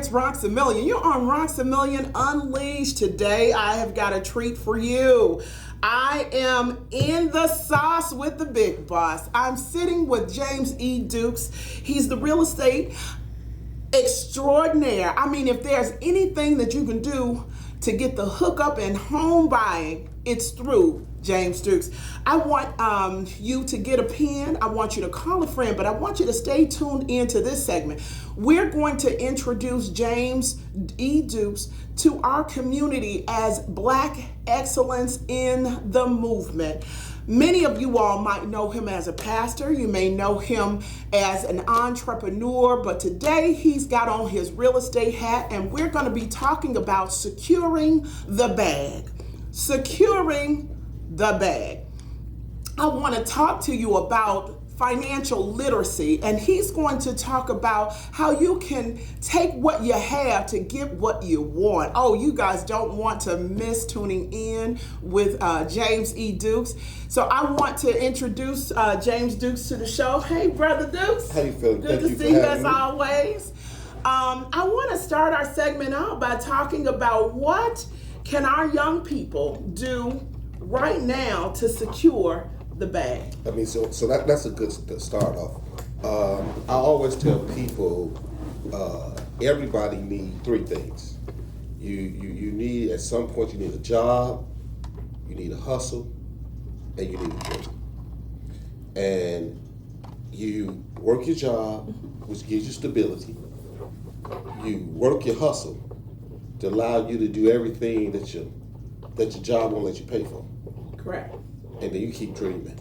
it's Roxie Million. You're on Roxie Million Unleashed. Today, I have got a treat for you. I am in the sauce with the big boss. I'm sitting with James E. Dukes. He's the real estate extraordinaire. I mean, if there's anything that you can do to get the hookup in home buying, it's through James Dukes. I want you to get a pen. I want you to call a friend, but I want you to stay tuned into this segment. We're going to introduce James E. Dukes to our community as Black excellence in the movement. Many of you all might know him as a pastor. You may know him as an entrepreneur, but today he's got on his real estate hat, and we're going to be talking about securing the bag. Securing the bag. I want to talk to you about financial literacy, and he's going to talk about how you can take what you have to get what you want. Oh, you guys don't want to miss tuning in with James E. Dukes. So I want to introduce James Dukes to the show. Hey, Brother Dukes. How you feeling? Good to see you as always. I want to start our segment out by talking about what can our young people do right now to secure the bag. I mean, so that's a good start off. I always tell people, everybody needs three things. You need, at some point, you need a job, you need a hustle, and you need a dream. And you work your job, which gives you stability. You work your hustle to allow you to do everything that your job won't let you pay for. Correct. And then you keep dreaming.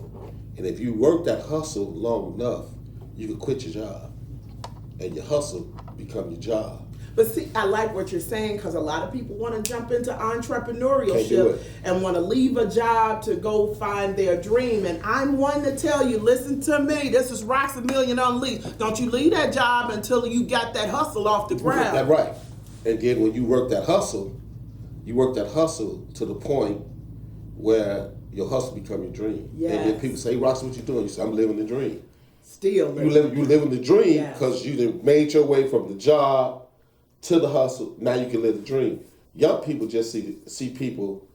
And if you work that hustle long enough, you can quit your job. And your hustle become your job. But see, I like what you're saying, because a lot of people want to jump into Can't do entrepreneurship it. and want to leave a job to go find their dream. And I'm one to tell you, listen to me, this is Roxie Million Unleashed. Don't you leave that job until you got that hustle off the ground. That's right. And then when you work that hustle to the point where your hustle become your dream. Yes. And then people say, hey, Roxie, what you doing? You say, I'm living the dream. Still You living the dream Yes. because you done made your way from the job to the hustle. Now you can live the dream. Young people just see people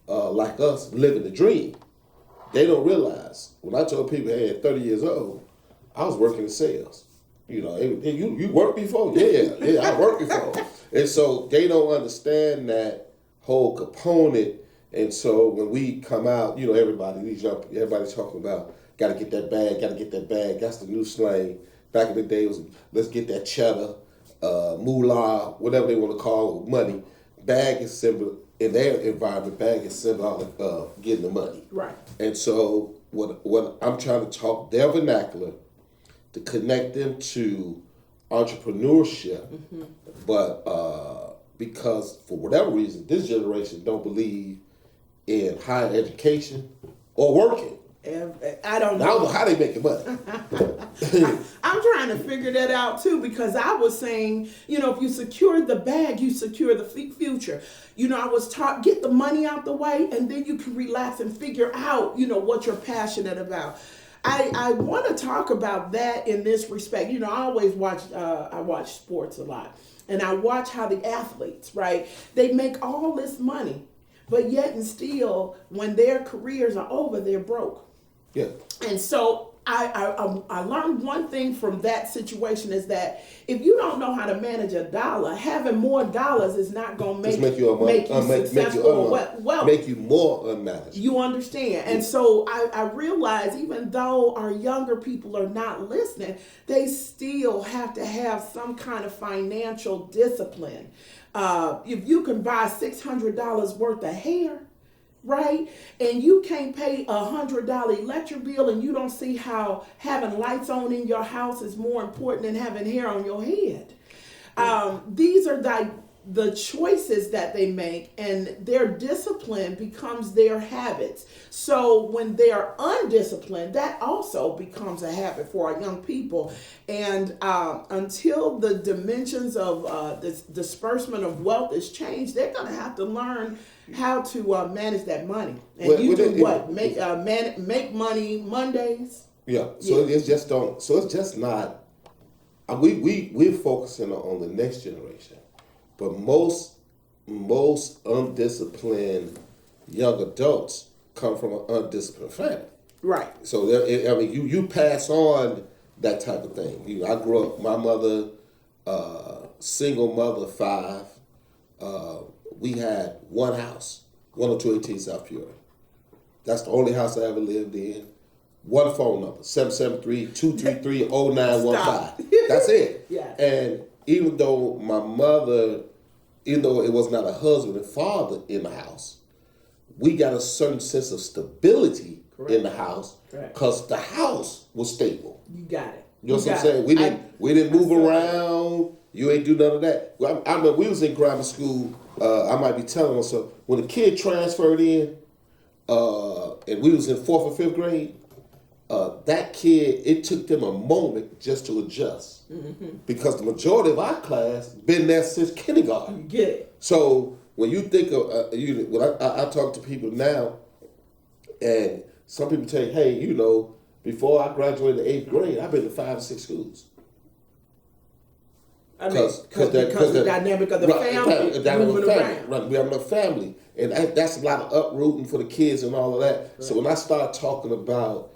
like us living the dream. They don't realize. When I told people, hey, at 30 years old, I was working in sales. You know, hey, you worked before? Yeah, I worked before. And so they don't understand that whole component. And so when we come out, you know, everybody's talking about, gotta get that bag. That's the new slang. Back in the day, it was, let's get that cheddar, moolah, whatever they want to call it, money. Bag is symbol, in their environment, bag is symbolic of getting the money. Right. And so what I'm trying to talk their vernacular to connect them to entrepreneurship, but because for whatever reason, this generation don't believe in higher education or working. I don't know. I don't know how they making money. I'm trying to figure that out too, because I was saying, you know, if you secure the bag, you secure the future. You know, I was taught, get the money out the way, and then you can relax and figure out, you know, what you're passionate about. I want to talk about that in this respect. You know, I always watch sports a lot, and I watch how the athletes, right, they make all this money, but yet and still, when their careers are over, they're broke. Yeah. And so I learned one thing from that situation is that if you don't know how to manage a dollar, having more dollars is not going to make you successful. Make you more unmanageable. You understand? And so I realize even though our younger people are not listening, they still have to have some kind of financial discipline. If you can buy $600 worth of hair, right, and you can't pay $100 electric bill, and you don't see how having lights on in your house is more important than having hair on your head. These are the choices that they make, and their discipline becomes their habits. So when they are undisciplined, that also becomes a habit for our young people. And until the dimensions of this disbursement of wealth is changed, they're going to have to learn how to manage that money. And make money Mondays. Yeah. So it's just don't. So it's just not. We're focusing on the next generation. But most undisciplined young adults come from an undisciplined family. Right. So I mean, you pass on that type of thing. I grew up. My mother, single mother, 5. We had one house, 10218 South Peoria. That's the only house I ever lived in. One phone number, 773-233-0915. That's it. Yeah. And even though my mother, even though it was not a husband and father in the house, we got a certain sense of stability in the house because the house was stable. You got it. You know what I'm saying? We didn't move around. You ain't do none of that. Well, I remember we was in grammar school. I might be telling myself when a kid transferred in, and we was in 4th or 5th grade. That kid, it took them a moment just to adjust because the majority of our class been there since kindergarten. You get it. So when you think of when I talk to people now, and some people tell you, hey, before I graduated the 8th grade, I've been to 5 or 6 schools. I mean, because the dynamic of the family, moving around. Right, we have enough family, and that's a lot of uprooting for the kids and all of that. Right. So when I start talking about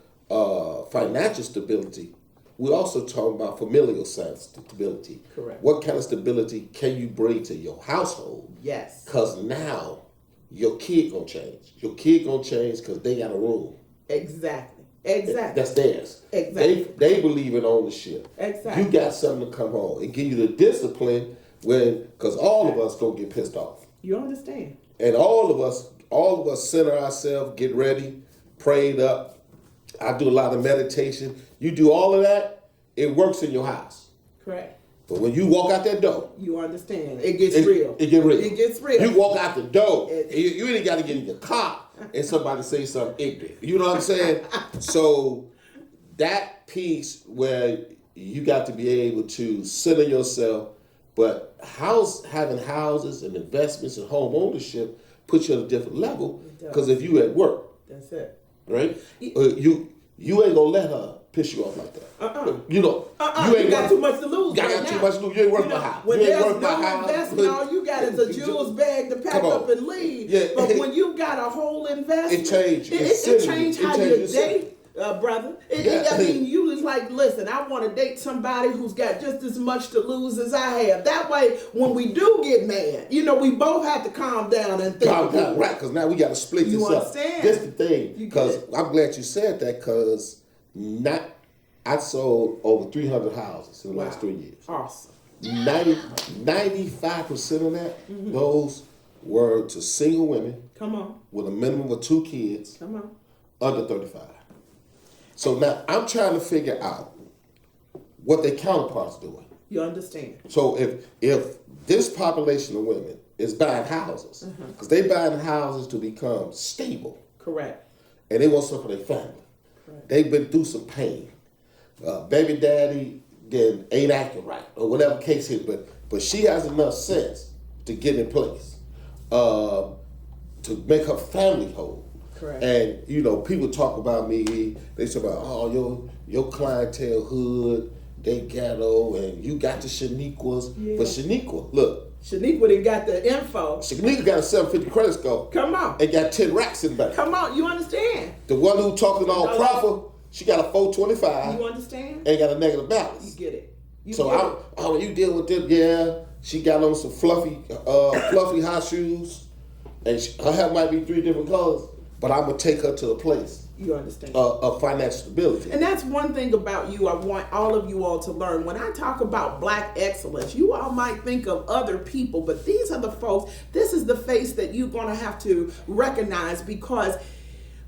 financial stability, we also talk about familial stability. Correct. What kind of stability can you bring to your household? Yes. Because now your kid gonna change. Your kid gonna change because they got a room. Exactly. That's theirs. Exactly. They believe in ownership. Exactly. You got something to come home and give you the discipline because all of us gonna get pissed off. You understand? And all of us center ourselves, get ready, prayed up. I do a lot of meditation. You do all of that, it works in your house. Correct. But when you walk out that door, you understand. It gets real. It gets real. It gets real. You walk out the door, you ain't got to get in your car and somebody say something ignorant. You know what I'm saying? So that piece where you got to be able to center yourself, but having houses and investments and home ownership puts you at a different level because if you at work, that's it. Right? You ain't gonna let her piss you off like that. You ain't got too much to lose. You got too much to lose. You ain't worth my house. When you ain't there's worth my house. investment, all you got is a Jules bag to pack up and leave. Yeah. But when you got a whole investment, it changed. It changed how you date. Brother. I mean, you was like, listen, I want to date somebody who's got just as much to lose as I have. That way, when we do get mad, we both have to calm down and think. Calm down, right? Because now we got to split this up. You understand? That's the thing. Because I'm glad you said that because I sold over 300 houses in the last 3 years. Awesome. 95% of that, those were to single women. Come on. With a minimum of 2 kids. Come on. Under 35. So now I'm trying to figure out what their counterparts doing. You understand? So if this population of women is buying houses, because they buying houses to become stable. Correct. And they want something for their family. Correct. They've been through some pain. Baby daddy then ain't acting right, or whatever case is, but she has enough sense to get in place to make her family whole. Correct. And people talk about me. They say about your clientele hood, they ghetto, and you got the Shaniquas. Yeah. But Shaniqua, look. Shaniqua done got the info. Shaniqua got a 750 credit score. Come on. And got 10 racks in the bank. Come on, you understand. The one who talking all proper, she got a 425. You understand? And got a negative balance. You get it. When you deal with them, yeah, she got on some fluffy high shoes, and her hair might be 3 different colors. But I'm going to take her to a place. You understand. Of financial stability. And that's one thing about you I want all of you all to learn. When I talk about Black excellence, you all might think of other people, but these are the folks, this is the face that you're going to have to recognize because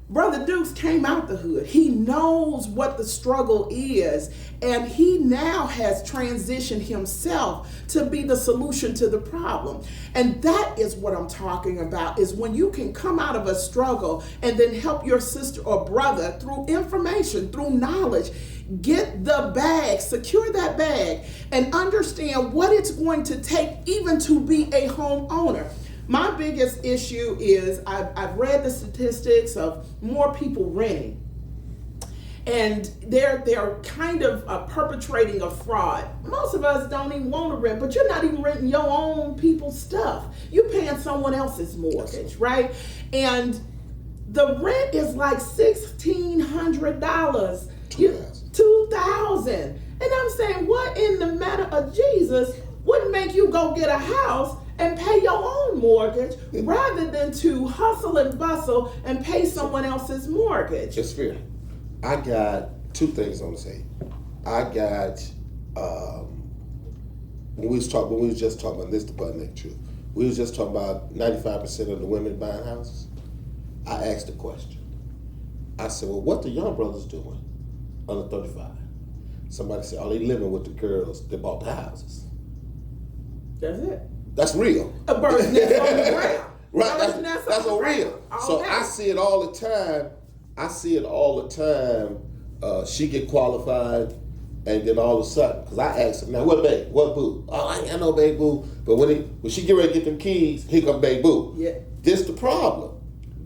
Brother Dukes came out the hood. He knows what the struggle is, and he now has transitioned himself to be the solution to the problem. And that is what I'm talking about, is when you can come out of a struggle and then help your sister or brother through information, through knowledge, get the bag, secure that bag, and understand what it's going to take even to be a homeowner. My biggest issue is I've read the statistics of more people renting. and they're kind of perpetrating a fraud. Most of us don't even want to rent, but you're not even renting your own people's stuff. You're paying someone else's mortgage, right? And the rent is like $1,600. $2,000. And I'm saying, what in the matter of Jesus would make you go get a house and pay your own mortgage rather than to hustle and bustle and pay someone else's mortgage? It's fair. I got two things I want to say. I got when we was just talking about this, the butt neck truth. We was just talking about 95% of the women buying houses. I asked the question. I said, well, what the young brothers doing under 35? Somebody said, oh, they living with the girls that bought the houses. That's it. That's real. A bird's nest on the ground. Right, that's a real. So I see it all the time. She get qualified, and then all of a sudden, because I asked her, now what babe, what boo? Oh, I ain't got no babe boo. But when she get ready to get them keys, here come babe boo. Yeah. This the problem.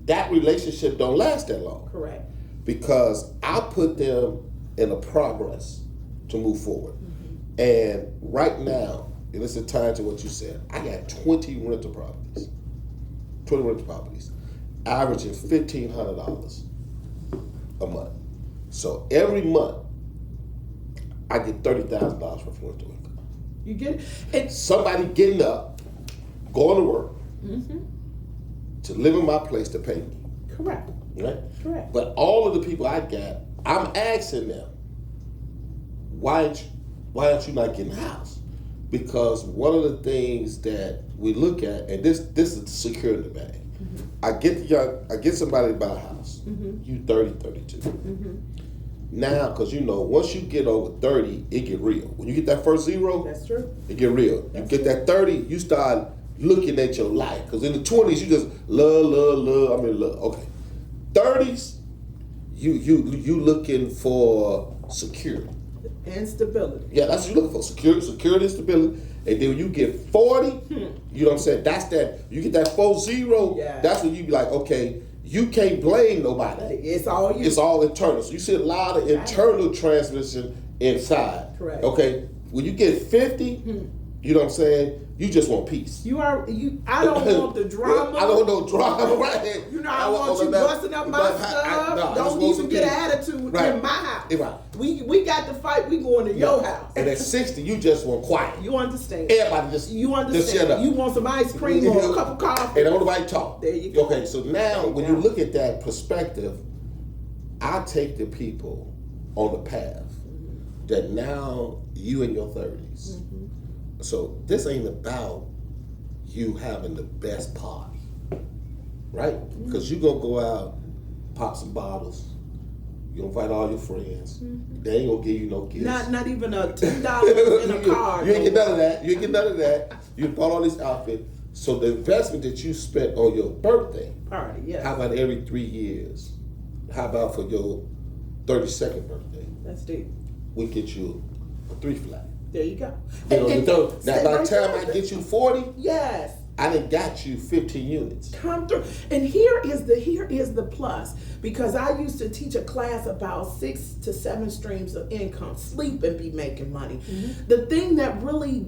That relationship don't last that long. Correct. Because I put them in a progress to move forward. Mm-hmm. And right now, and it's a time to what you said, I got 20 rental properties. Averaging $1,500 a month. So every month, I get $30,000 for rental income. You get it? Somebody getting up, going to work, to live in my place to pay me. Correct. Right? Correct. But all of the people I got, I'm asking them, why aren't you not getting a house? Because one of the things that we look at, and this is the security in the bag. I get somebody to buy a house. You 30, 32. Now, because once you get over 30, it get real. When you get that first zero, that's true. It get real. That's you get that 30, you start looking at your life. Because in the 20s, you just love. Okay. 30s, you looking for security. And stability. Yeah, that's what you're looking for. Security and stability. And then when you get 40, you know what I'm saying? That's that. You get that 40, that's when you be like, okay, you can't blame nobody. It's all you. It's all internal. So you see a lot of internal transmission inside. Correct. Okay? When you get 50, you know what I'm saying? You just want peace. I don't want the drama. I don't want no drama, right? I want you busting up my stuff. Don't even get an attitude in my house. Right. We got to fight. We going to your house. And at 60, you just want quiet. You understand? Everybody just shut up. You want some ice cream or a cup of coffee. And don't nobody talk. There you go. Okay, so now when you look at that perspective, I take the people on the path that now you in your 30s. So this ain't about you having the best party, right? Because you're going to go out, pop some bottles, you invite all your friends. They ain't going to give you no gifts. Not even a $10 in a card. You ain't get none of that. You bought all this outfit. So the investment that you spent on your birthday, party, yeah. How about every 3 years? How about for your 32nd birthday? That's deep. We get you a 3 flat. There you go. Now, by the time I get you 40, yes, I done got you 15 units. Come through. And here is the plus, because I used to teach a class about 6 to 7 streams of income, sleep and be making money. The thing that really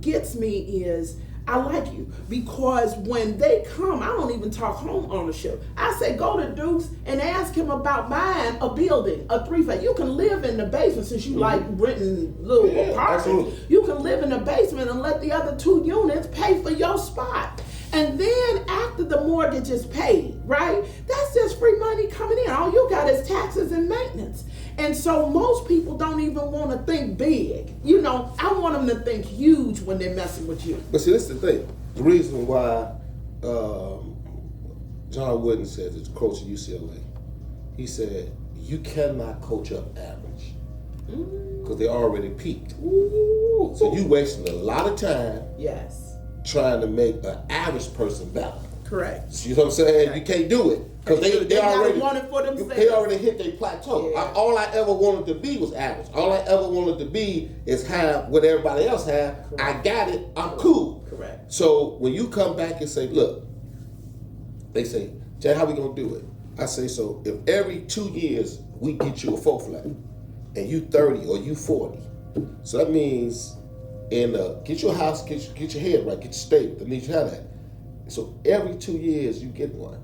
gets me is I like you, because when they come, I don't even talk home ownership. I say go to Duke's and ask him about buying a building, a 3-flat. You can live in the basement since you like renting little apartments. Absolutely. You can live in the basement and let the other 2 units pay for your spot. And then after the mortgage is paid, right? That's just free money coming in. All you got is taxes and maintenance. And so most people don't even want to think big. I want them to think huge when they're messing with you. But see, this is the thing. The reason why John Wooden says, it's coach at UCLA, he said, you cannot coach up average because they already peaked. Ooh. So you wasting a lot of time trying to make an average person better. Correct. You know what I'm saying? Right. You can't do it because they already want it for themselves. They already hit their plateau. Yeah. All I ever wanted to be was average. All I ever wanted to be is have what everybody else have. Correct. I got it. I'm cool. Correct. So when you come back and say, look, they say, Jay, how we gonna do it? I say, so if every 2 years we get you a 4-flat, and you 30 or you 40. So that means, get your house, get your head right, get your stable. That means you have that. So every 2 years you get one.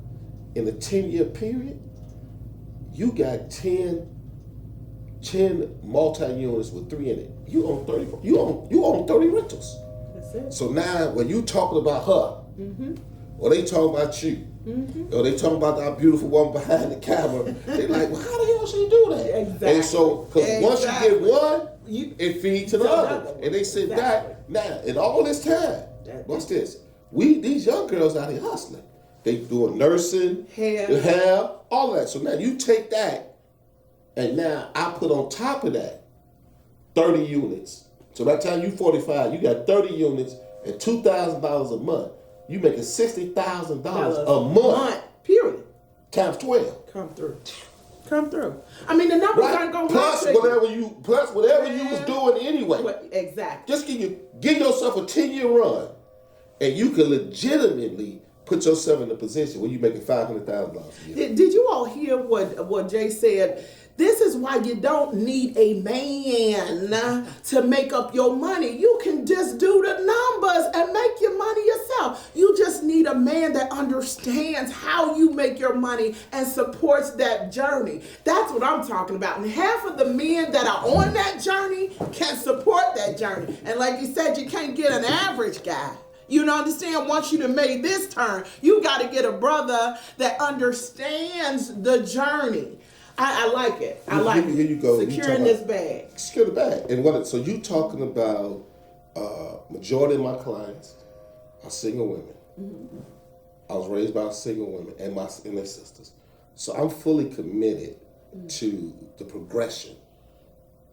In a 10-year period, you got 10 multi-units with 3 in it. You own 30. You own 30 rentals. That's it. So now when you talking about her, or they talking about you, or they talking about that beautiful woman behind the camera, they like, well, how the hell she do that? Exactly. And so, because once you get one, it feeds to the other. And they said that now, in all this time, what's this? These young girls out here hustling. They doing nursing, hair, all that. So now you take that, and now I put on top of that 30 units. So by the time you 45, you got 30 units and $2,000 a month. You making $60,000 a month. Period. Times 12. Come through. I mean, the numbers aren't going to plus whatever you was doing anyway. Exactly. Just give yourself a 10-year run, and you can legitimately put yourself in a position where you're making $500,000 a year. Did you all hear what Jay said? This is why you don't need a man to make up your money. You can just do the numbers and make your money yourself. You just need a man that understands how you make your money and supports that journey. That's what I'm talking about. And half of the men that are on that journey can support that journey. And like you said, you can't get an average guy. You know, understand, once you done made this turn, you got to get a brother that understands the journey. I like it. I like it. Here you go. Securing this bag. Secure the bag. And so you talking about majority of my clients are single women. I was raised by single women and their sisters. So I'm fully committed to the progression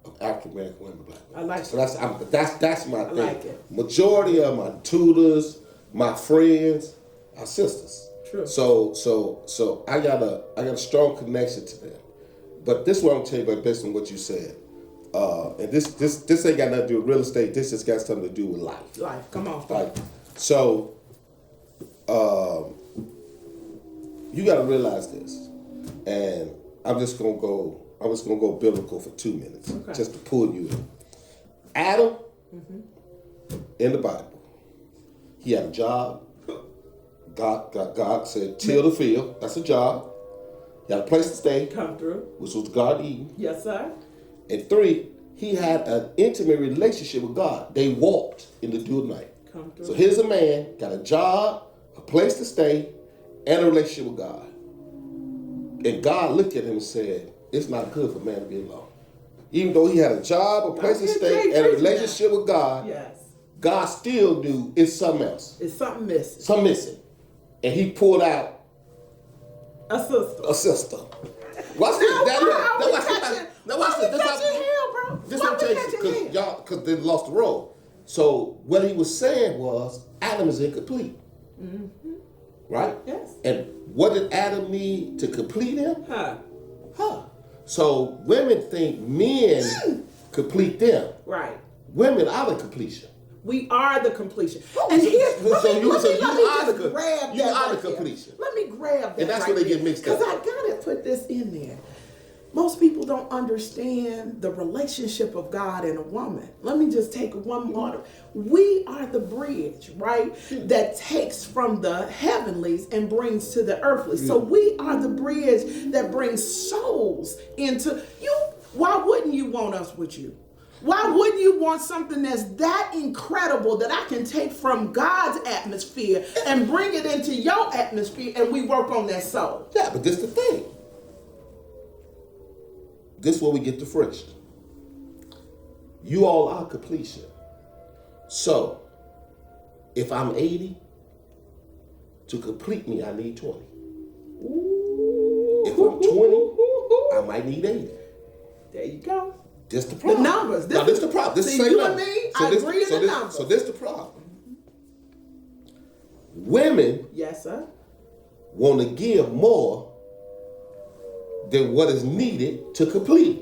of African American women, black women. I like it. So that's my thing. I like it. Majority of my tutors, my friends, are sisters. True. So I got a strong connection to them. But this is what I'm gonna tell you about based on what you said. And this ain't got nothing to do with real estate. This just got something to do with life. Life, come on. So you got to realize this, and I'm just gonna go biblical for 2 minutes, just to pull you in. Adam, in the Bible, he had a job. God said, till the field. That's a job. He had a place to stay. Come through. Which was the Garden of Eden. Yes, sir. And 3, he had an intimate relationship with God. They walked in the dew of night. Come through. So here's a man, got a job, a place to stay, and a relationship with God. And God looked at him and said, it's not good for man to be alone. Even though he had a job, a place to stay, and a relationship with God, God still knew it's something else. It's something missing. Something missing. And he pulled out a sister. Watch this. Now watch this. This what I'm telling you, because they lost the role. So what he was saying was Adam is incomplete. Right? Yes. And what did Adam need to complete him? Her. So women think men complete them. Right. Women are the completion. We are the completion. And here's, let me grab the completion. Let me grab that. And that's where they get mixed up. Because I gotta put this in there. Most people don't understand the relationship of God and a woman. Let me just take one more. We are the bridge, right? That takes from the heavenlies and brings to the earthly. So we are the bridge that brings souls into you. Why wouldn't you want us with you? Why wouldn't you want something that's that incredible that I can take from God's atmosphere and bring it into your atmosphere and we work on that soul? Yeah, but this is the thing. This is where we get the friction. You all are completion. So, if I'm 80, to complete me, I need 20. If I'm 20, I might need 80. There you go. This the problem. The numbers. This is the problem. This see, you and me, I agree in the numbers. So this is the problem. Women want to give more than what is needed to complete.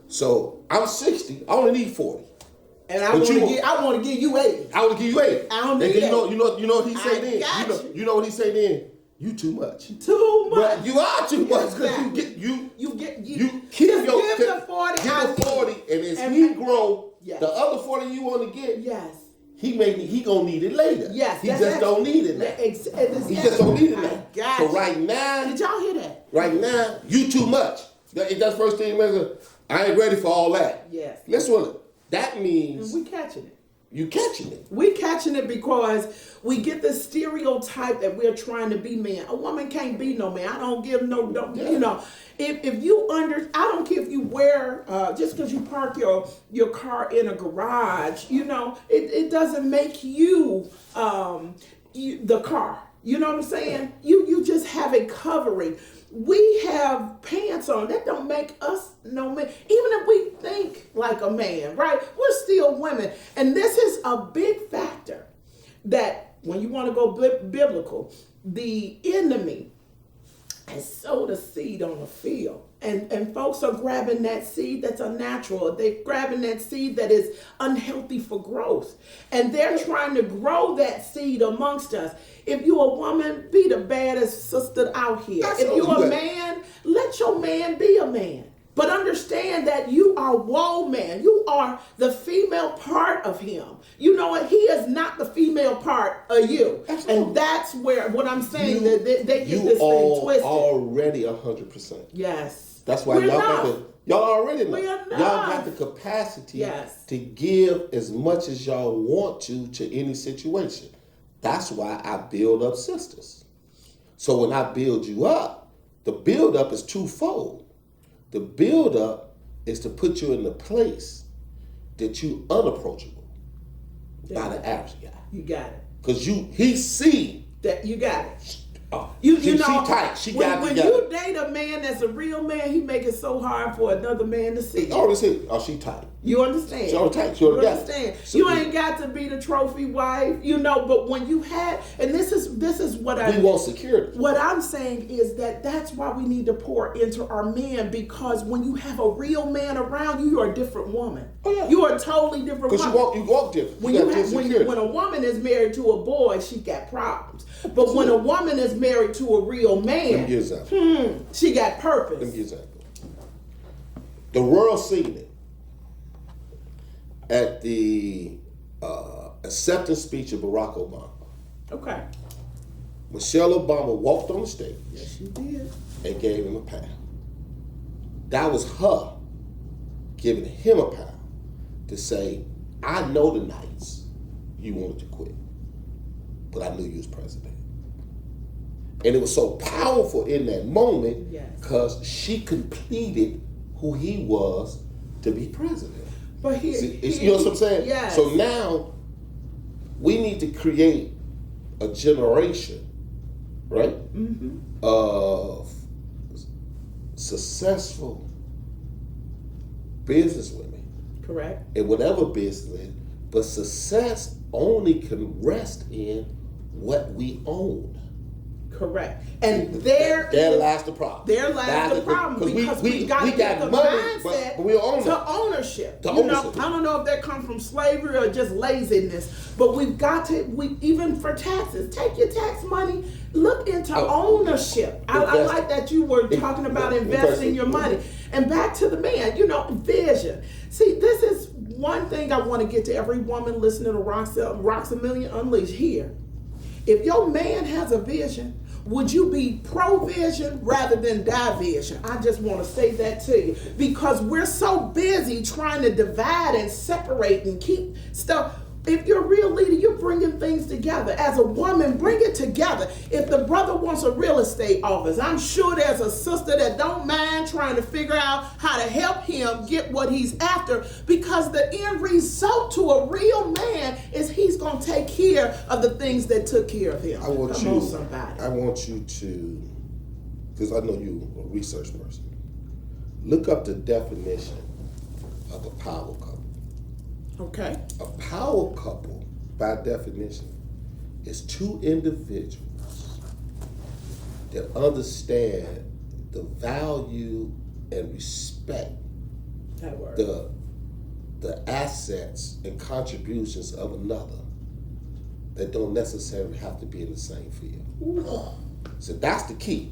So I'm 60. I only need 40. And I want to give you 80. I want to give you 80. I don't need you know what he say then? got You know what he say then? you too much. Too much. But you are too much because Exactly. you keep just your give the 40. give the 40, and as he grow, yes. the other 40 you want to get, yes. he gonna need it later. Yes, he just don't need it now. He just don't need it now. So right now, did y'all hear that? Right now, you too much. That's the first thing you mentioned. I ain't ready for all that. Yes. Listen, that means we catching it. You catching it. We catching it because we get the stereotype that we're trying to be man. A woman can't be no man. I don't give no, you know. If you I don't care if you wear, just because you park your car in a garage, you know, it doesn't make you, the car. You know what I'm saying? You just have a covering. We have pants on. That don't make us no man. Even if we think like a man, right? We're still women. And this is a big factor that when you want to go biblical, the enemy has sowed a seed on the field. And folks are grabbing that seed that's unnatural. They're grabbing that seed that is unhealthy for growth. And they're trying to grow that seed amongst us. If you're a woman, be the baddest sister out here. If you're a man, let your man be a man. But understand that you are woe man. You are the female part of him. You know what? He is not the female part of you. Absolutely. And that's where what I'm saying, that they get this thing twisted. Already 100%. Yes. That's why y'all already know. Y'all got the capacity to give as much as y'all want to any situation. That's why I build up sisters. So when I build you up, the build up is twofold. The build up is to put you in the place that you unapproachable by the average guy. You got it. Because he see that you got it. You know, she tight. She got when you date a man that's a real man, he make it so hard for another man to see. She tight. You understand? She tight. You understand? You ain't got to be the trophy wife, you know. But when you had, and this is what we want security. What I'm saying is that's why we need to pour into our men, because when you have a real man around you, you're a different woman. Oh, yeah. You are a totally different woman. Because you walk different. When a woman is married to a boy, she got problems. But when a woman is married to a real man, she got purpose. Let me give you an example. The world seen it at the acceptance speech of Barack Obama. Okay. Michelle Obama walked on the stage. Yes, she did. And gave him a pound. That was her giving him a pound to say, I know the nights you wanted to quit, but I knew you was president. And it was so powerful in that moment because she completed who he was to be president. But you know what I'm saying? Yes. So now we need to create a generation, right, of successful businesswomen. Correct. In whatever business, but success only can rest in what we own. Correct. And there lies the problem. There lies the problem because we got to get the money, mindset but we own to ownership. Ownership. I don't know if that comes from slavery or just laziness, but we've got to, even for taxes, take your tax money, look into ownership. I like that you were talking about investing your money. And back to the man, vision. See, this is one thing I want to get to every woman listening to Roxie Million Unleashed here. If your man has a vision, would you be pro-vision rather than division? I just want to say that to you. Because we're so busy trying to divide and separate and keep stuff. If you're a real leader, you're bringing things together. As a woman, bring it together. If the brother wants a real estate office, I'm sure there's a sister that don't mind trying to figure out how to help him get what he's after, because the end result to a real man is he's going to take care of the things that took care of him. I want you to, because I know you're a research person, look up the definition of a power couple. Okay. A power couple, by definition, is two individuals that understand the value and respect the assets and contributions of another that don't necessarily have to be in the same field. Ooh. So that's the key.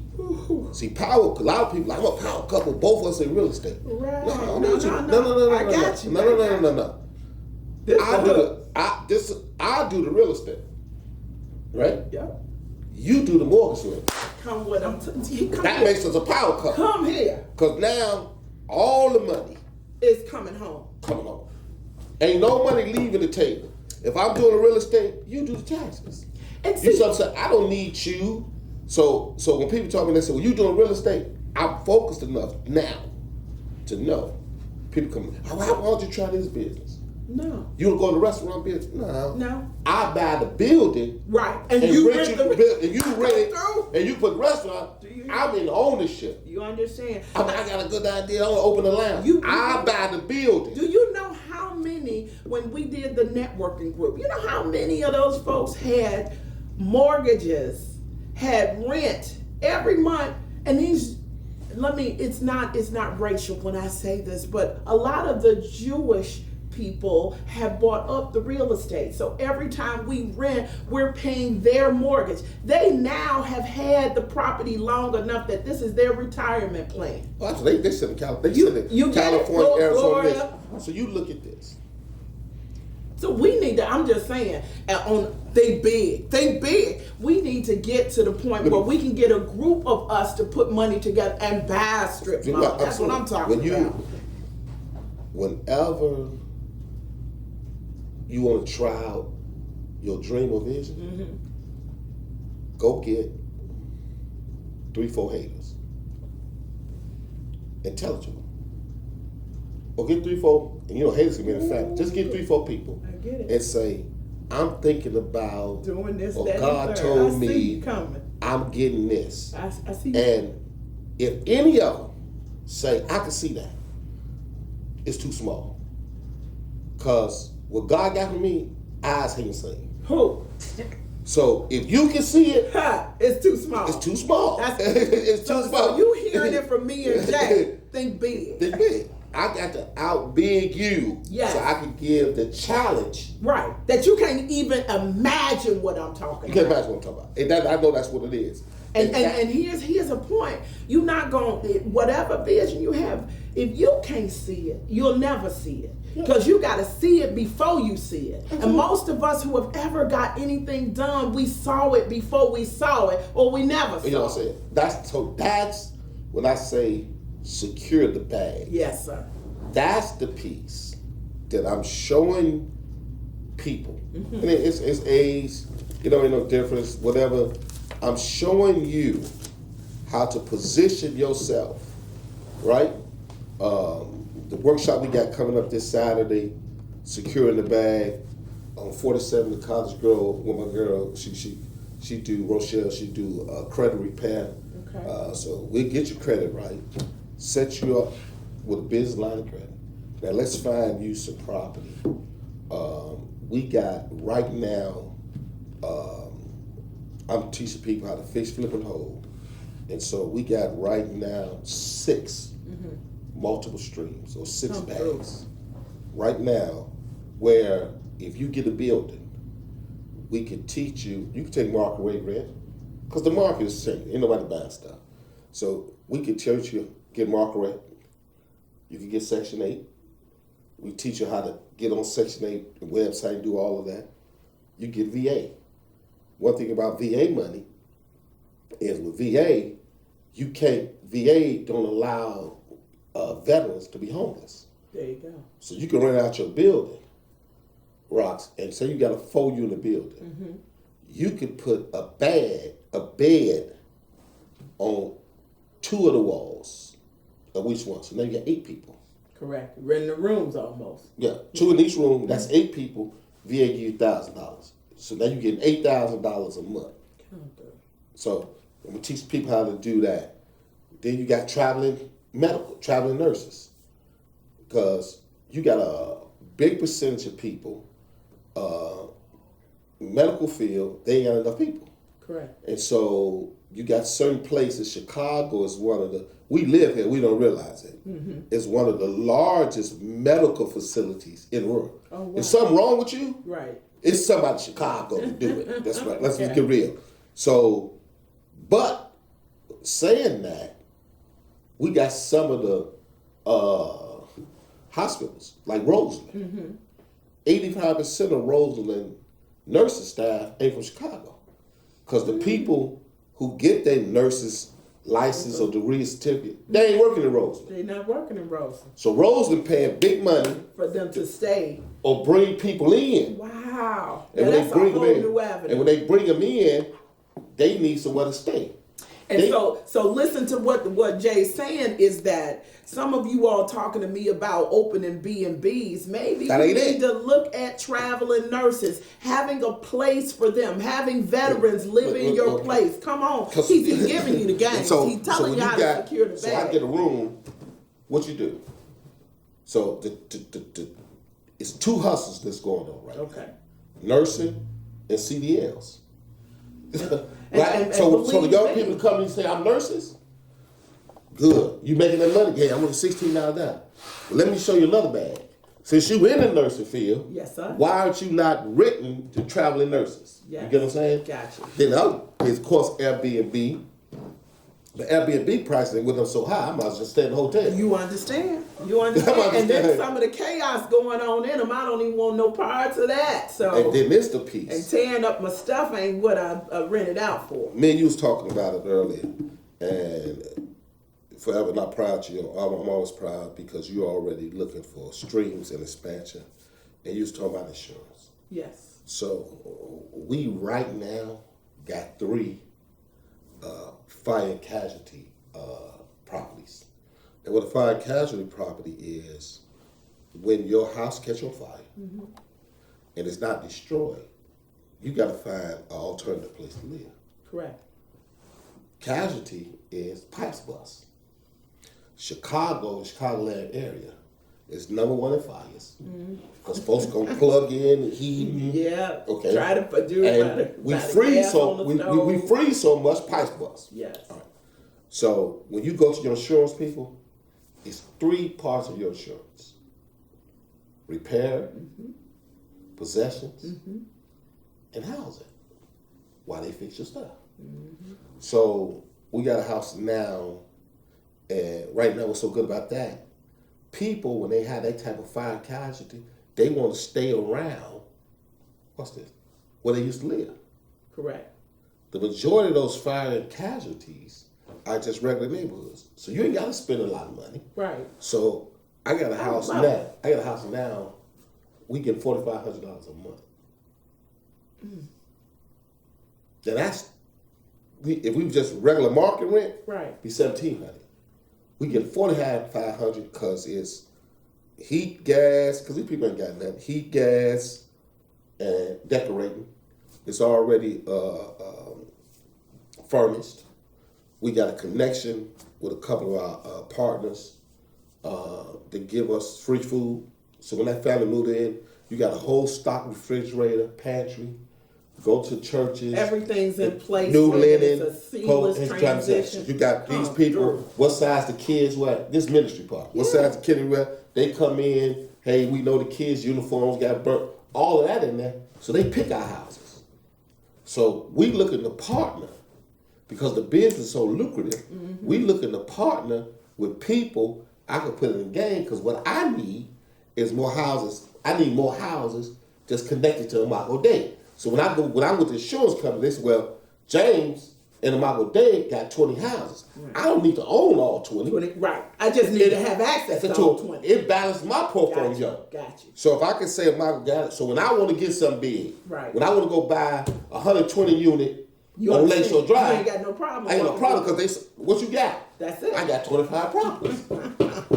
See, power. A lot of people like, I'm a power couple. Both of us in real estate. Right. No. I got you. No. I do the real estate. Right? Yep. You do the mortgage lending. Come with them. That makes us a power couple. Come here. Because now all the money is coming home. Coming home. Ain't no money leaving the table. If I'm doing the real estate, you do the taxes. And you say, I don't need you. So when people talk to me, they say, well, you doing real estate? I'm focused enough now to know. People come, why don't you try this business? No. You don't go to the restaurant business? No. I buy the building. Right. And you rent and you rent it, and you put restaurant. I'm in ownership. You understand? I got a good idea. I want to open a lounge. I buy the building. Do you know how many, when we did the networking group, you know how many of those folks had mortgages, had rent every month, and these, it's not racial when I say this, but a lot of the Jewish people have bought up the real estate. So every time we rent, we're paying their mortgage. They now have had the property long enough that this is their retirement plan. Well, they sit in California, Arizona. So you look at this. So we need to, I'm just saying, think big. We need to get to the point where we can get a group of us to put money together and buy strip malls. That's what I'm talking about. Whenever you want to try out your dream or vision, go get 3-4 haters. Intelligent. Or get 3-4, and haters can be in the family. Just get 3-4 people. I get it. And say, I'm thinking about doing this, or that, God told me I'm getting this. I see. And if any of them say, I can see that, it's too small. Because what God got for me, eyes ain't seen. Who? So if you can see it, it's too small. It's too small. It's too small. So you hearing it from me and Jay, think big. Think big. I got to outbig you so I can give the challenge. Right. That you can't even imagine what I'm talking about. You can't imagine what I'm talking about. And I know that's what it is. And here's a point. You're not going, whatever vision you have, if you can't see it, you'll never see it. Because you got to see it before you see it. And most of us who have ever got anything done, we saw it before we saw it, or we never saw it. You know what I'm saying? That's when I say secure the bag. Yes, sir. That's the piece that I'm showing people. And it's age, ain't no difference, whatever. I'm showing you how to position yourself, right? The workshop we got coming up this Saturday, securing the bag on 47 the College Grove. With my girl, she do Rochelle. She do credit repair. Okay. So we'll get your credit right, set you up with a business line of credit. Now let's find you some property. We got right now. I'm teaching people how to fish, flip, and hold, and so we got right now 6 multiple streams or 6 bags right now. Where if you get a building, we can teach you. You can take market rate rent because the market is the same. Ain't nobody buying stuff. So we can teach you get market rate. You can get Section 8. We teach you how to get on Section 8 the website, do all of that. You get VA. One thing about VA money is with VA, VA don't allow veterans to be homeless. There you go. So you can rent out your building, Rox, and say you got a 4-unit building. You could put a bed on 2 of the walls of each one. So now you got 8 people. Correct. Renting the rooms almost. Yeah, 2 in each room. That's 8 people. VA give you $1,000. So now you're getting $8,000 a month. So we teach people how to do that. Then you got traveling nurses, because you got a big percentage of people, medical field, they ain't got enough people. Correct. And so you got certain places. Chicago is one of the, we live here, we don't realize it. It's one of the largest medical facilities in the world. Oh, wow. Is something wrong with you? Right. It's somebody in Chicago to do it. That's right. Let's just get real. So But saying that, we got some of the hospitals, like Roseland. 85% of Roseland nursing staff ain't from Chicago. Because the people who get their nurses license or degree certificate, they ain't working in Roseland. They're not working in Roseland. So Roseland paying big money for them to stay or bring people in. Wow. And Now when that's they bring a whole them in, new avenue. and when they bring them in, they need somewhere to stay. And so listen to what Jay's saying is that some of you all talking to me about opening B&Bs. Maybe we need to look at traveling nurses, having a place for them, having veterans live in your place. Come on. He's giving you the game. He's telling you how to secure the bag. So I get a room, what you do? So it's two hustles that's going on right now. Nursing and CDLs. Right? So the young people come and say, I'm nurses. Good. You making that money? Yeah, I'm only $16 down. Well, let me show you another bag. Since you in the nursing field, yes, sir. Why aren't you not written to traveling nurses? Yes. You get what I'm saying? Gotcha. Then of course Airbnb. The Airbnb pricing with them so high, I might as well stay in the hotel. You understand? And then some of the chaos going on in them, I don't even want no parts of that. So and then this the piece. And tearing up my stuff ain't what I rented out for. Me and you was talking about it earlier, and forever not proud of you. I'm always proud because you're already looking for streams and expansion, and you was talking about insurance. Yes. So we right now got 3 fire and casualty properties. And what a fire and casualty property is, when your house catch on fire and it's not destroyed, you got to find an alternative place to live. Correct. Casualty is pipes bust. Chicagoland area is #1 in fires. Because folks gonna plug in and heat. Yeah. Okay. Try to do it. We freeze so much pipes bust. Yes. All right. So when you go to your insurance people, it's 3 parts of your insurance: repair, possessions, and housing. While they fix your stuff. So we got a house now, and right now what's so good about that? People, when they have that type of fire casualty, they want to stay around, where they used to live. Correct. The majority of those fire casualties are just regular neighborhoods. So you ain't got to spend a lot of money. Right. So I got a house now. We get $4,500 a month. Now if we just regular market rent, right, be $1,700. We get $4,500 because it's heat, gas, because these people ain't got nothing. Heat, gas, and decorating. It's already furnished. We got a connection with a couple of our partners that give us free food. So when that family moved in, you got a whole stock refrigerator, pantry. Go to churches. Everything's in place. New linen. It's a seamless transition. You got these people. What size the kids wear? This ministry part. What size the kids wear? They come in. Hey, we know the kids' uniforms got burnt. All of that in there. So they pick our houses. So we looking to partner because the business is so lucrative. We looking to partner with people. I can put it in the game because what I need is more houses. I need more houses just connected to Imago Dade. So when I'm with the insurance company, they say, well, James and Imago Dade got 20 houses. Right. I don't need to own all 20. Right. I just need to have access to all 20. It balanced my portfolio. Got you. So if I can say Imago got it, so when I want to get something big, right, when I want to go buy a 120 unit on Lakeshore Drive, you ain't got no problem. I ain't no problem because they say, what you got? That's it. I got 25 properties.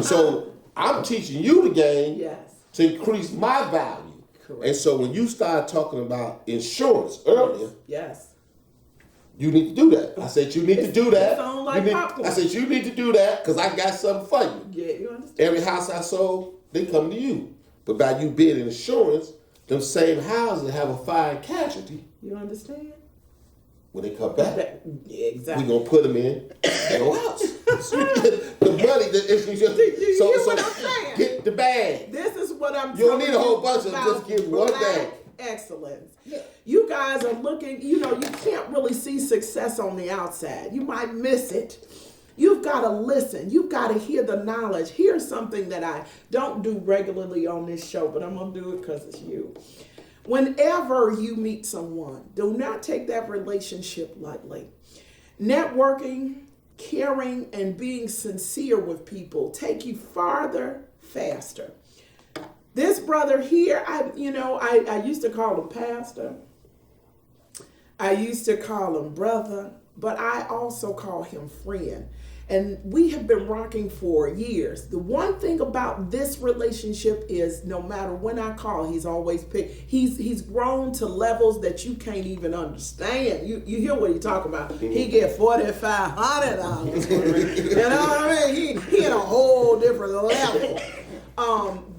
So I'm teaching you the game to increase my value. Correct. And so when you start talking about insurance earlier, you need to do that. I said you need to do that. I said you need to do that because I got something for you. Yeah, you understand. Every house I sold, they come to you. But by you being in insurance, them same houses have a fire and casualty. You understand? When they come back, exactly, we're gonna put them in your house. The money that is what I'm saying? Get the bag. This is what I'm. You don't need a whole bunch of just get one bag. excellence. Yeah. You guys are looking, you can't really see success on the outside. You might miss it. You've got to listen. You've got to hear the knowledge. Here's something that I don't do regularly on this show, but I'm going to do it because it's you. Whenever you meet someone, do not take that relationship lightly. Networking, caring, and being sincere with people take you farther, faster. This brother here, I used to call him pastor. I used to call him brother, but I also call him friend. And we have been rocking for years. The one thing about this relationship is no matter when I call, he's always picked. He's grown to levels that you can't even understand. You hear what he's talking about. He get $4,500. You know what I mean? He in a whole different level.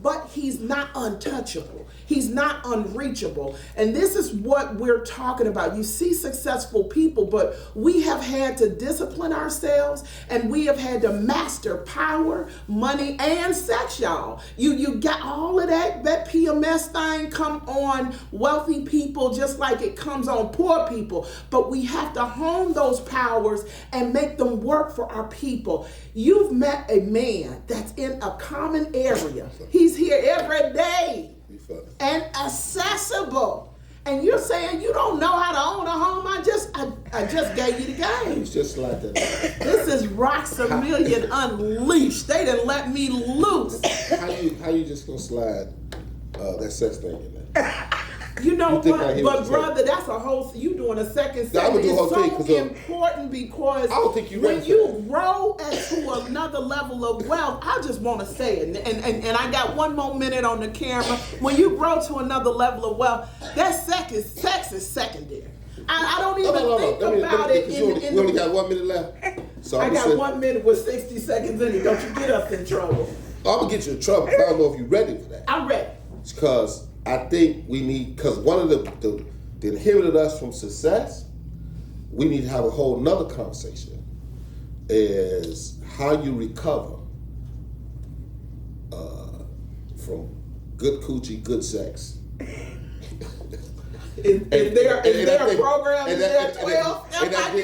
But he's not untouchable. He's not unreachable. And this is what we're talking about. You see successful people, but we have had to discipline ourselves and we have had to master power, money, and sex, y'all. You got all of that PMS thing come on wealthy people just like it comes on poor people. But we have to hone those powers and make them work for our people. You've met a man that's in a common area. He's here every day and accessible. And you're saying you don't know how to own a home. I just gave you the game. It's just like that. This is Roxie Unleashed. They done let me loose. How you just gonna slide that sex thing in there? You know what? But brother, that's a whole. You doing a second segment. It's so important because I don't think when you grow to another level of wealth, I just want to say it, and I got one more minute on the camera. When you grow to another level of wealth, that sex is secondary. I don't even think about it. We only got 1 minute left. So I got 1 minute with 60 seconds in it. Don't you get us in trouble. I'm gonna get you in trouble because I don't know if you're ready for that. I'm ready. It's because I think we need, because one of the inhibited us from success, we need to have a whole nother conversation, is how you recover from good coochie, good sex. Is there a program? Is there 12? And how do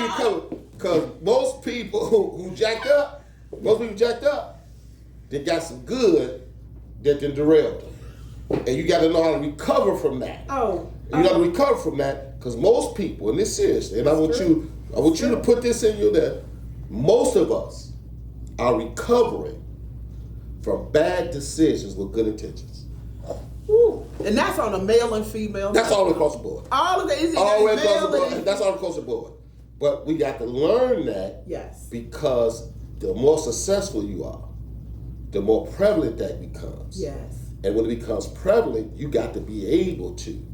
you recover? Because most people who jacked up, they got some good that can derail them. And you got to know how to recover from that. You got to recover from that because most people, and this seriously, and I want you to put this in your head. Most of us are recovering from bad decisions with good intentions. Woo. And that's on a male and female. That's all across the board. All of it is all across the board. That's all across the board. But we got to learn that. Yes. Because the more successful you are, the more prevalent that becomes. Yes. And when it becomes prevalent, you got to be able to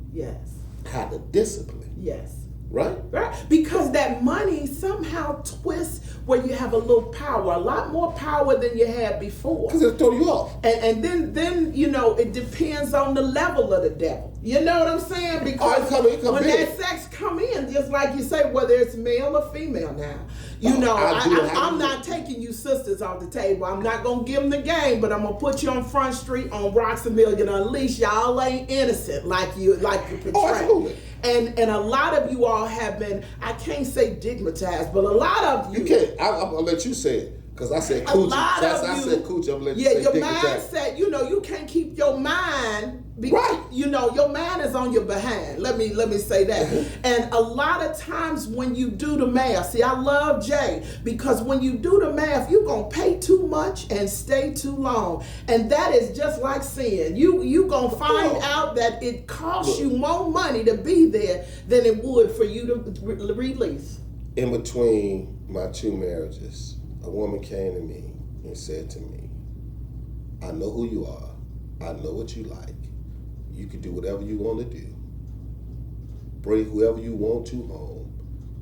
have the discipline. Yes. Right? Right. Because that money somehow twists where you have a little power, a lot more power than you had before. Because it'll throw you off. And then it depends on the level of the devil. You know what I'm saying? Because when that sex come in, just like you say, whether it's male or female now, I'm not taking you sisters off the table. I'm not going to give them the game, but I'm going to put you on Front Street on Roxie Unleashed. Y'all ain't innocent like you portray. Oh, absolutely. And a lot of you all have been, I can't say digmatized, but a lot of you. You can't. I'll let you say it. Because I said coochie. I said coochie. I'm going to let you say it. Yeah, your mindset, you can't keep your mind. Right. Your mind is on your behind. Let me say that. And a lot of times when you do the math, see, I love Jay, because when you do the math, you're going to pay too much and stay too long. And that is just like sin. You going to find out that it costs you more money to be there than it would for you to release. In between my two marriages, a woman came to me and said to me, I know who you are. I know what you like. You can do whatever you want to do. Bring whoever you want to home.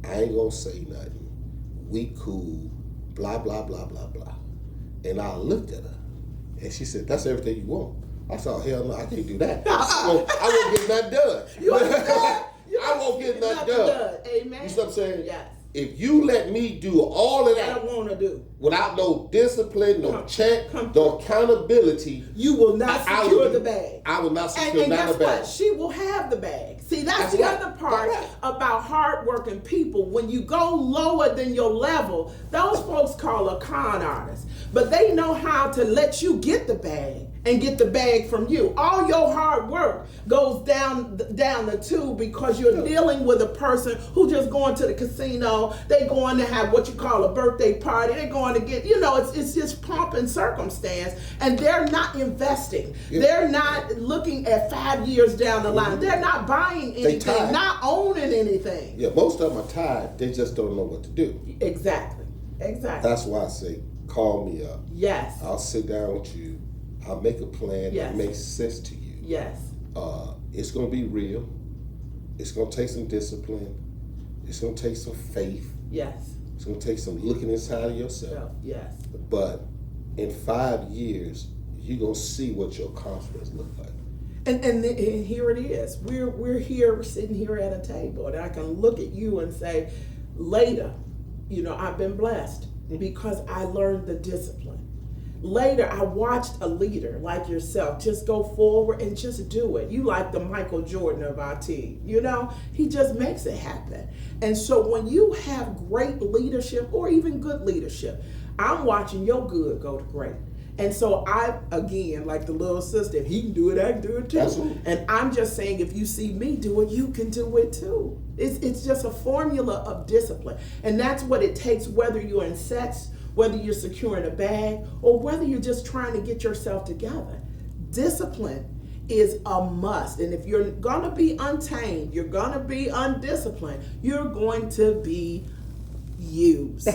I ain't gonna say nothing. We cool. Blah, blah, blah, blah, blah. And I looked at her and she said, that's everything you want. I said, oh, hell no, I can't do that. I won't get nothing done. You understand? I won't get nothing done. Amen. You see what I'm saying? Yes. if you let me do all of I that don't want to do. without no discipline, no check, no accountability, You will not secure the bag. I will not secure and not guess a bag. what? She will have the bag. See, that's the right. other part That's right. about hardworking people. When you go lower than your level, those folks call a con artist. But they know how to let you get the bag and get the bag from you. All your hard work goes down the tube because you're dealing with a person who just going to the casino. They going to have what you call a birthday party. They're going to get, it's just pomp and circumstance, and they're not investing. Yeah. They're not looking at 5 years down the line. They're not buying anything, not owning anything. Yeah, most of them are tired. They just don't know what to do. Exactly. That's why I say, call me up. Yes. I'll sit down with you. I'll make a plan that makes sense to you. Yes. It's going to be real. It's going to take some discipline. It's going to take some faith. Yes. It's going to take some looking inside of yourself. Yes. But in 5 years, you're going to see what your confidence look like. And here it is. We're here, sitting here at a table, and I can look at you and say, later, I've been blessed because I learned the discipline. Later, I watched a leader like yourself just go forward and just do it. You like the Michael Jordan of our team, he just makes it happen. And so when you have great leadership or even good leadership, I'm watching your good go to great. And so I, again, like the little sister, if he can do it, I can do it too. Absolutely. And I'm just saying, if you see me do it, you can do it too. It's just a formula of discipline. And that's what it takes, whether you're in sex, whether you're securing a bag, or whether you're just trying to get yourself together. Discipline is a must. And if you're going to be untamed, you're going to be undisciplined, you're going to be used.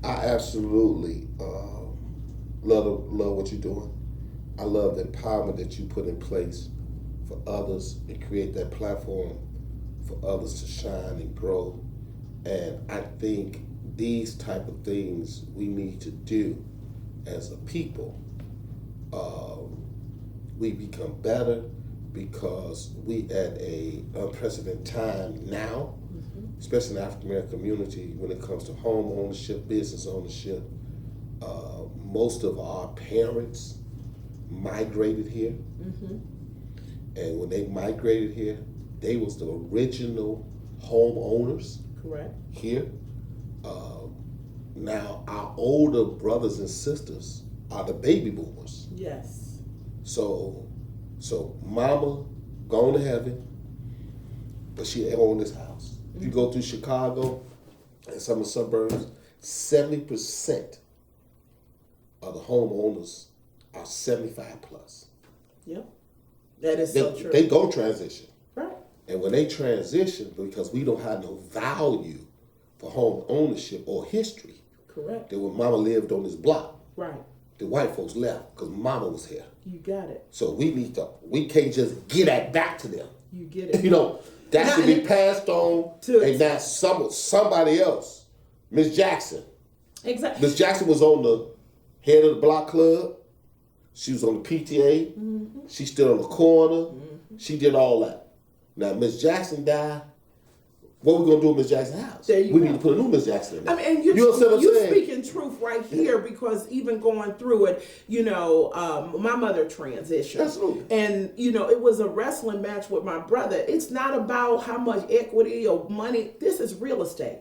I absolutely love what you're doing. I love the empowerment that you put in place for others and create that platform for others to shine and grow. And I think these type of things we need to do as a people. We become better because we at a unprecedented time now, especially in the African American community, when it comes to home ownership, business ownership. Most of our parents migrated here. And when they migrated here, they was the original homeowners. Correct. Here. Now our older brothers and sisters are the baby boomers. Yes. So mama gone to heaven, but she owned this house. If you go through Chicago and some of the suburbs, 70% of the homeowners are 75 plus. Yep. That is so true. They go transition. Right. And when they transition, because we don't have no value for home ownership or history. Correct. That when mama lived on this block, right, the white folks left because mama was here. You got it. So we can't just get that back to them. You get it. That should be passed on and not somebody else. Miss Jackson. Exactly. Miss Jackson was on the head of the block club. She was on the PTA. She stood on the corner. She did all that. Now, Miss Jackson died. What we gonna do with Miss Jackson's house? We need to put a new Miss Jackson in there. I mean, and you're speaking truth right here because even going through it, my mother transitioned. Absolutely. And, it was a wrestling match with my brother. It's not about how much equity or money. This is real estate.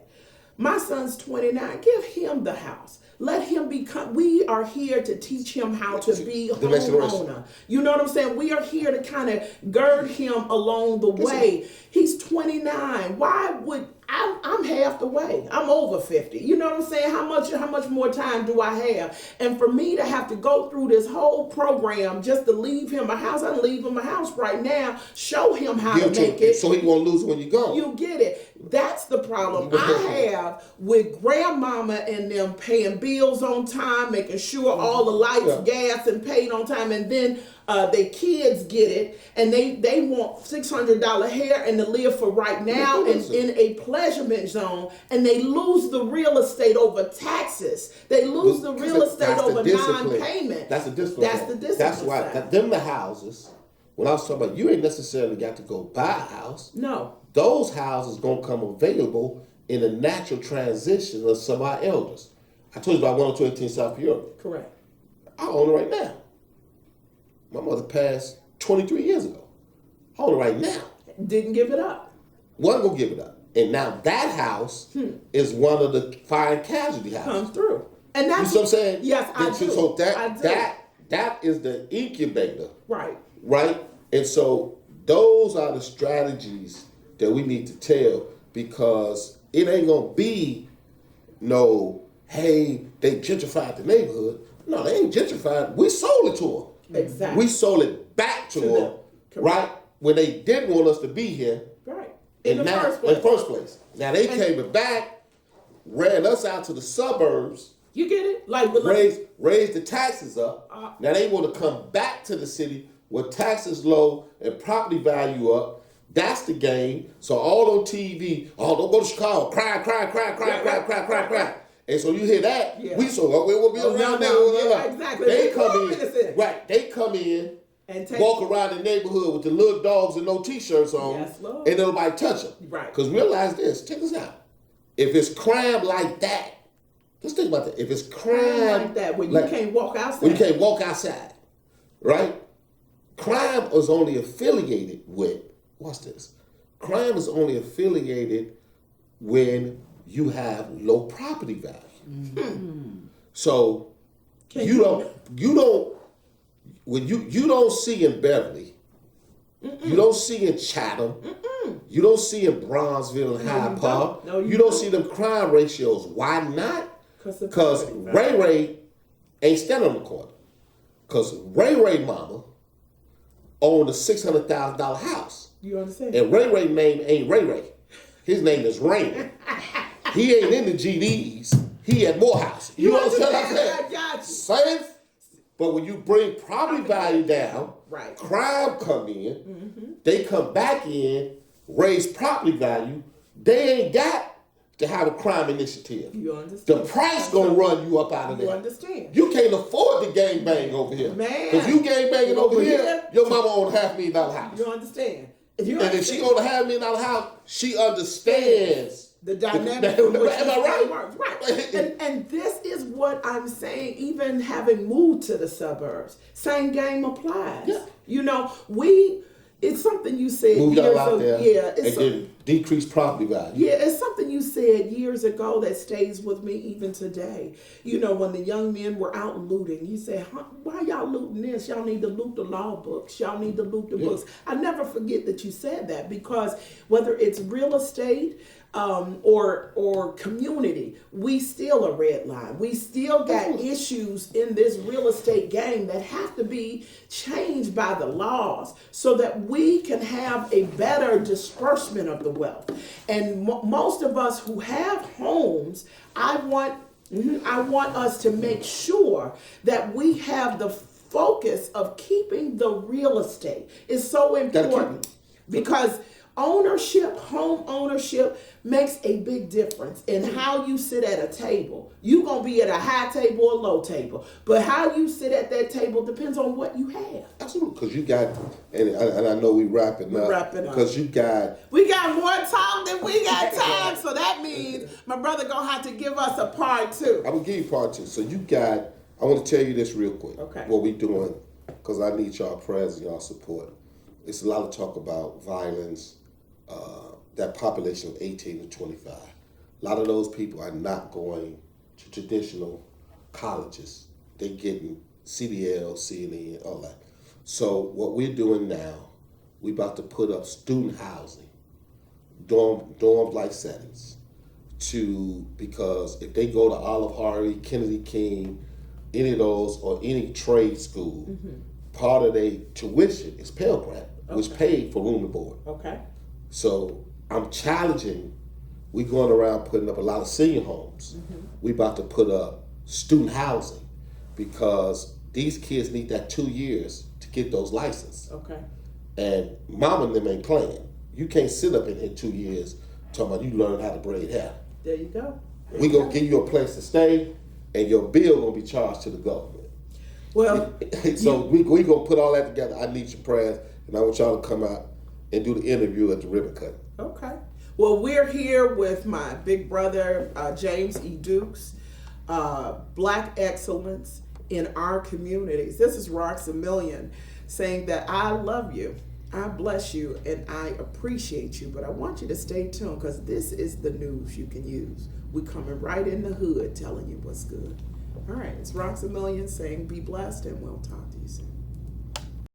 My son's 29. Give him the house. Let him become, we are here to teach him how to be a homeowner. You know what I'm saying? We are here to kind of gird him along the way. He's 29. Why would, I'm half the way. I'm over 50. You know what I'm saying? How much more time do I have? And for me to have to go through this whole program just to leave him a house, I leave him a house right now, show him how to make it. So he won't lose when you go. You get it. That's the problem I have with grandmama and them paying bills on time, making sure all the lights, gas, and paid on time, and then their kids get it, and they want $600 hair and to live for right now and in a pleasurement zone, and they lose the real estate over taxes. They lose the real estate over non-payment. That's the discipline. That's the discipline. That's why them the houses. When I was talking about, you ain't necessarily got to go buy a house. No. those houses gonna come available in a natural transition of some of our elders. I told you about 10218 South Peoria. Correct. I own it right now. My mother passed 23 years ago. I own it right now. Didn't give it up. Wasn't gonna give it up. And now that house is one of the fire and casualty houses. Comes through. And You that's see what I'm saying? Yes, I do. So I do. that is the incubator. Right. Right? And so those are the strategies that we need to tell, because it ain't gonna be no, hey, they gentrified the neighborhood. No, they ain't gentrified. We sold it to them. Exactly. We sold it back to them, right? When they didn't want us to be here. Right. In the first place. Now they came back, ran us out to the suburbs. You get it? Like raise the taxes up. Now they want to come back to the city with taxes low and property value up. That's the game. So all on TV, don't go to Chicago, cry. And so you hear that, we will be around there. Yeah, exactly. They come in, right? They come in and walk around the neighborhood with the little dogs and no t-shirts on, and nobody touch them. Right. Because realize this, check this out. If it's crime like that, let's think about that. If it's crime like that, when you can't walk outside. When you can't walk outside, right? Crime is only affiliated with, watch this. Crime is only affiliated when you have low property value. Mm-hmm. So you don't when you don't see in Beverly, you don't see in Chatham, you don't see in Bronzeville and Hyde Park, you don't see them crime ratios. Why not? Because Ray ain't standing on the corner. Because Ray mama owned a $600,000 house. You understand? And Ray name ain't Ray. His name is Raymond. He ain't in the GDs. He had Morehouse. You understand what I'm saying? I got you. Same. But when you bring property value down, right, crime come in, they come back in, raise property value, they ain't got to have a crime initiative. You understand? The price gonna run you up out of there. You understand? You can't afford to gang bang over here. Man. Because you gang banging over here, your mama own a $500,000 house. You understand? And if she own a $500,000 house, she understands the dynamic. Am I right? Right. And this is what I'm saying, even having moved to the suburbs, same game applies. Yeah. You know, it's something you said Move years y'all out ago. there, Yeah, and then decrease property value. Yeah, it's something you said years ago that stays with me even today. You know, when the young men were out looting, you said, why y'all looting this? Y'all need to loot the law books. Y'all need to loot the books. I never forget that you said that, because whether it's real estate, or community, we still a red line. We still got issues in this real estate game that have to be changed by the laws so that we can have a better disbursement of the wealth. And most of us who have homes, I want us to make sure that we have the focus of keeping the real estate. It's so important because home ownership makes a big difference in how you sit at a table. You're going to be at a high table or low table, but how you sit at that table depends on what you have. Absolutely, because you got, and I know we wrapping up, because we got more talk than we got time, so that means my brother going to have to give us a part 2. I'm going to give you part 2. So I want to tell you this real quick. Okay. What we doing, because I need y'all prayers and y'all support. It's a lot of talk about violence, that population of 18 to 25. A lot of those people are not going to traditional colleges. They're getting CDL, CNN, all that. So what we're doing now, we're about to put up student housing, dorm-like settings, because if they go to Olive Hardy, Kennedy King, any of those, or any trade school, part of their tuition is Pell Grant, which paid for room and board. Okay. So I'm challenging, we going around putting up a lot of senior homes. We about to put up student housing because these kids need that 2 years to get those licenses. Okay. And mama and them ain't playing. You can't sit up in here 2 years talking about you learn how to braid hair. There you go. We gonna give you a place to stay, and your bill gonna be charged to the government. Well, so we gonna put all that together. I need your prayers, and I want y'all to come out and do the interview at the ribbon cutting. Okay. Well, we're here with my big brother, James E. Dukes, Black Excellence in Our Communities. This is Roxie Million saying that I love you, I bless you, and I appreciate you. But I want you to stay tuned because this is the news you can use. We coming right in the hood telling you what's good. All right, it's Roxie Million saying be blessed, and we'll talk to you soon.